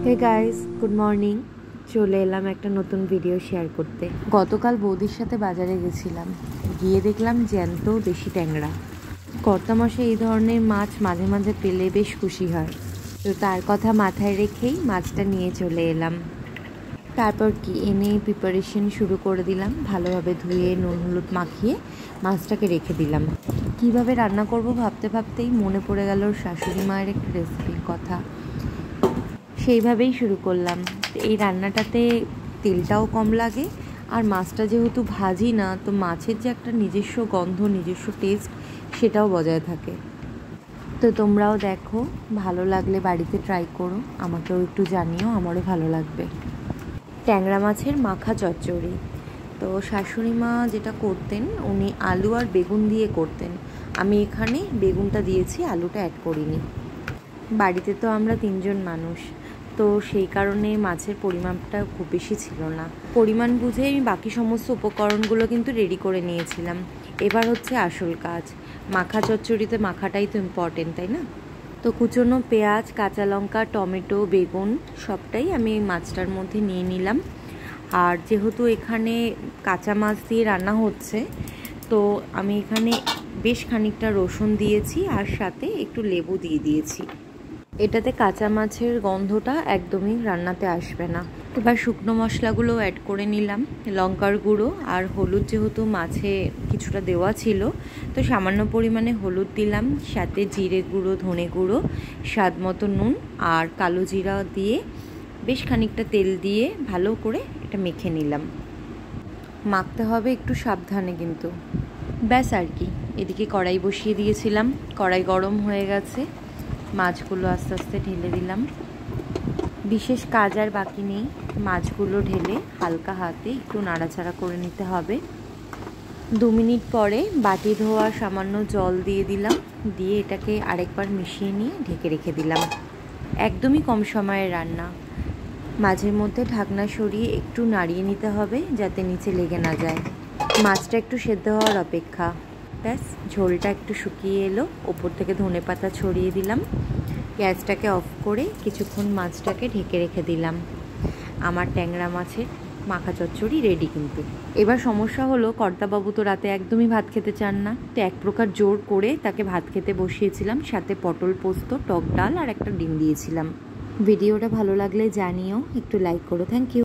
Hey guys, good morning. চলে এলাম একটা নতুন ভিডিও শেয়ার করতে। গতকাল বৌদির সাথে বাজারে গেছিলাম, গিয়ে দেখলাম জ্যান্ত দেশি ট্যাংরা। কর্তামশাই এই ধরনের মাছ মাঝে মাঝে পেলে বেশ খুশি হয়, তো তার কথা মাথায় রেখেই মাছটা নিয়ে চলে এলাম। তারপর কি এনে প্রিপারেশন শুরু করে দিলাম। ভালোভাবে ধুয়ে নুন হলুদ মাখিয়ে মাছটাকে রেখে দিলাম। কিভাবে রান্না করব ভাবতে ভাবতেই মনে পড়ে গেল শাশুড়ি মায়ের একটা রেসিপির কথা। সেইভাবেই শুরু করলাম। এই রান্নাটাতে তেলটাও কম লাগে, আর মাছটা যেহেতু ভাজি না, তো মাছের যে একটা নিজস্ব গন্ধ, নিজস্ব টেস্ট, সেটাও বজায় থাকে। তো তোমরাও দেখো, ভালো লাগলে বাড়িতে ট্রাই করো, আমাকেও একটু জানিও, আমারও ভালো লাগবে। ট্যাংরা মাছের মাখা চচ্চড়ি। তো শাশুড়ি মা যেটা করতেন, উনি আলু আর বেগুন দিয়ে করতেন। আমি এখানে বেগুনটা দিয়েছি, আলুটা অ্যাড করিনি। বাড়িতে তো আমরা 3 জন মানুষ, তো সেই কারণে মাছের পরিমাণটা খুব বেশি ছিল না। পরিমাণ বুঝে আমি বাকি সমস্ত উপকরণগুলো কিন্তু রেডি করে নিয়েছিলাম। এবার হচ্ছে আসল কাজ। মাখা চচ্চড়িতে মাখাটাই তো ইম্পর্টেন্ট, তাই না? তো কুচনো পেঁয়াজ, কাঁচা লঙ্কা, টমেটো, বেগুন সবটাই আমি মাছটার মধ্যে নিয়ে নিলাম। আর যেহেতু এখানে কাঁচা মাছ দিয়ে রান্না হচ্ছে, তো আমি এখানে বেশ খানিকটা রসুন দিয়েছি, আর সাথে একটু লেবু দিয়ে দিয়েছি। এটাতে কাঁচা মাছের গন্ধটা একদমই রান্নাতে আসবে না। এবার শুকনো মশলাগুলো অ্যাড করে নিলাম। লঙ্কার গুঁড়ো আর হলুদ যেহেতু মাছে কিছুটা দেওয়া ছিল, তো সামান্য পরিমাণে হলুদ দিলাম, সাথে জিরে গুঁড়ো, ধনে গুঁড়ো, স্বাদ মতো নুন আর কালো জিরা দিয়ে বেশ খানিকটা তেল দিয়ে ভালো করে এটা মেখে নিলাম। মাখতে হবে একটু সাবধানে কিন্তু। ব্যাস আর কি। এদিকে কড়াই বসিয়ে দিয়েছিলাম, কড়াই গরম হয়ে গেছে। মাছগুলো আস্তে আস্তে ঢেলে দিলাম। বিশেষ কাজ আর বাকি নেই, মাছগুলো ঢেলে হালকা হাতে একটু নাড়াচাড়া করে নিতে হবে। 2 মিনিট পরে বাটি ধোয়া সামান্য জল দিয়ে দিলাম, দিয়ে এটাকে আরেকবার মিশিয়ে নিয়ে ঢেকে রেখে দিলাম। একদমই কম সময়ের রান্না। মাঝে মধ্যে ঢাকনা সরিয়ে একটু নাড়িয়ে নিতে হবে যাতে নিচে লেগে না যায়। মাছটা একটু সেদ্ধ হওয়ার অপেক্ষা। ব্যাস, ঝোলটা একটু শুকিয়ে এলো, ওপর থেকে ধনেপাতা ছড়িয়ে দিলাম। গ্যাসটাকে অফ করে কিছুক্ষণ মাছটাকে ঢেকে রেখে দিলাম। আমার ট্যাংরা মাছের মাখা চচ্চড়ি রেডি কিন্তু। এবার সমস্যা হলো, কর্তাবাবু তো রাতে একদমই ভাত খেতে চান না, তো এক প্রকার জোর করে তাকে ভাত খেতে বসিয়েছিলাম। সাথে পটল পোস্ত, টক ডাল আর একটা ডিম দিয়েছিলাম। ভিডিওটা ভালো লাগলে জানিও, একটু লাইক করো। Thank you.